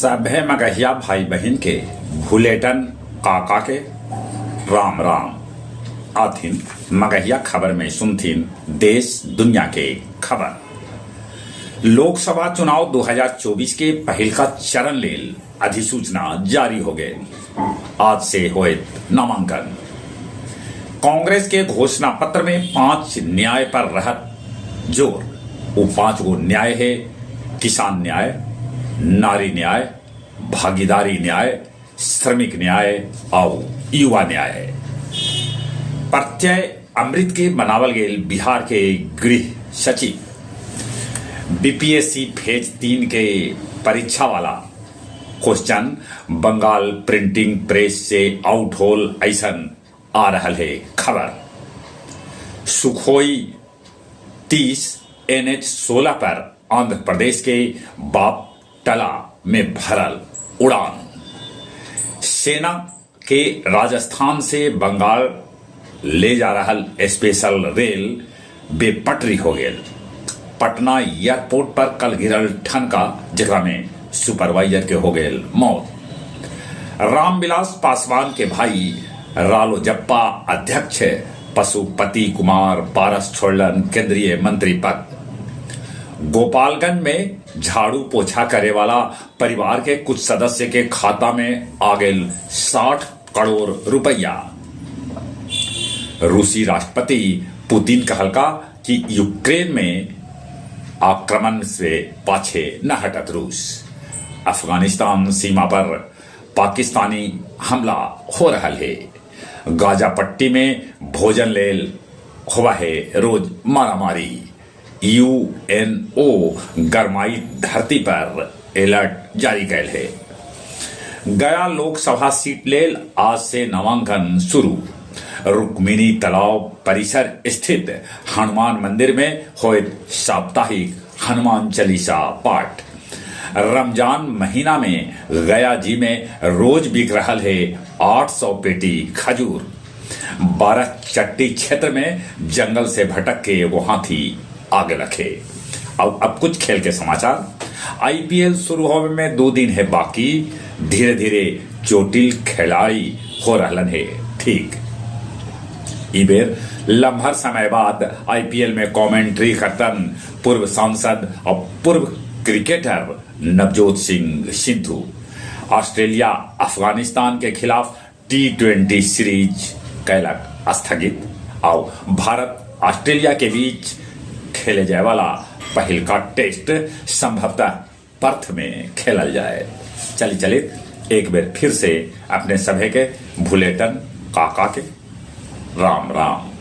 सभे मगहिया भाई बहन के भुलेटन काका के राम राम आथिन मगहिया खबर में सुनथिन देश दुनिया के खबर। लोकसभा चुनाव 2024 के पहिल का चरण लेल अधिसूचना जारी हो गए। आज से होएत नामांकन। कांग्रेस के घोषणा पत्र में 5 न्याय पर रहत जोर। वो 5 गो न्याय है: किसान न्याय, नारी न्याय, भागीदारी न्याय, श्रमिक न्याय और युवा न्याय। प्रत्यय अमृत के बनावल गेल बिहार के गृह सचिव बीपीएससी फेज 3 के परीक्षा वाला क्वेश्चन बंगाल प्रिंटिंग प्रेस से आउट होल ऐसन आ रहा है खबर। सुखोई 30 NH-16 पर आंध्र प्रदेश के बापटला में भरल उड़ान। सेना के राजस्थान से बंगाल ले जा रहा स्पेशल रेल बेपटरी हो गए। पटना एयरपोर्ट पर कल गिरल ठनका जगह में सुपरवाइजर के हो गए मौत। रामविलास पासवान के भाई रालोजप्पा अध्यक्ष पशुपति कुमार पारस छोड़लन केंद्रीय मंत्री पद। गोपालगंज में झाड़ू पोछा करे वाला परिवार के कुछ सदस्य के खाता में आ गए 60 करोड़ रुपया। रूसी राष्ट्रपति पुतिन कहलका कि यूक्रेन में आक्रमण से पाछे न हटत रूस। अफगानिस्तान सीमा पर पाकिस्तानी हमला हो रहा है। गाजा पट्टी में भोजन लेल हुआ है रोज मारामारी। यूएनओ गरमाई धरती पर अलर्ट जारी कैल है। गया लोकसभा सीट लेल आज से नामांकन शुरू। रुक्मिणी तालाब परिसर स्थित हनुमान मंदिर में होएत साप्ताहिक हनुमान चालीसा पाठ। रमजान महीना में गया जी में रोज बिक रहा है 800 पेटी खजूर। 12 चट्टी क्षेत्र में जंगल से भटक के वो हाथी आगे रखे। अब कुछ खेल के समाचार। आईपीएल शुरू होने में 2 दिन है बाकी। धीरे धीरे चोटिल खिलाड़ी हो रहलन है ठीक। इबेर लंबा समय बाद आईपीएल में कमेंट्री करतन पूर्व सांसद और पूर्व क्रिकेटर नवजोत सिंह सिद्धू। ऑस्ट्रेलिया अफगानिस्तान के खिलाफ T20 सीरीज कैलक स्थगित और भारत ऑस्ट्रेलिया के बीच खेले जाए वाला पहल का टेस्ट संभवतः पर्थ में खेला जाए। चलिए एक बार फिर से अपने सभी के भुलेटन काका के राम राम।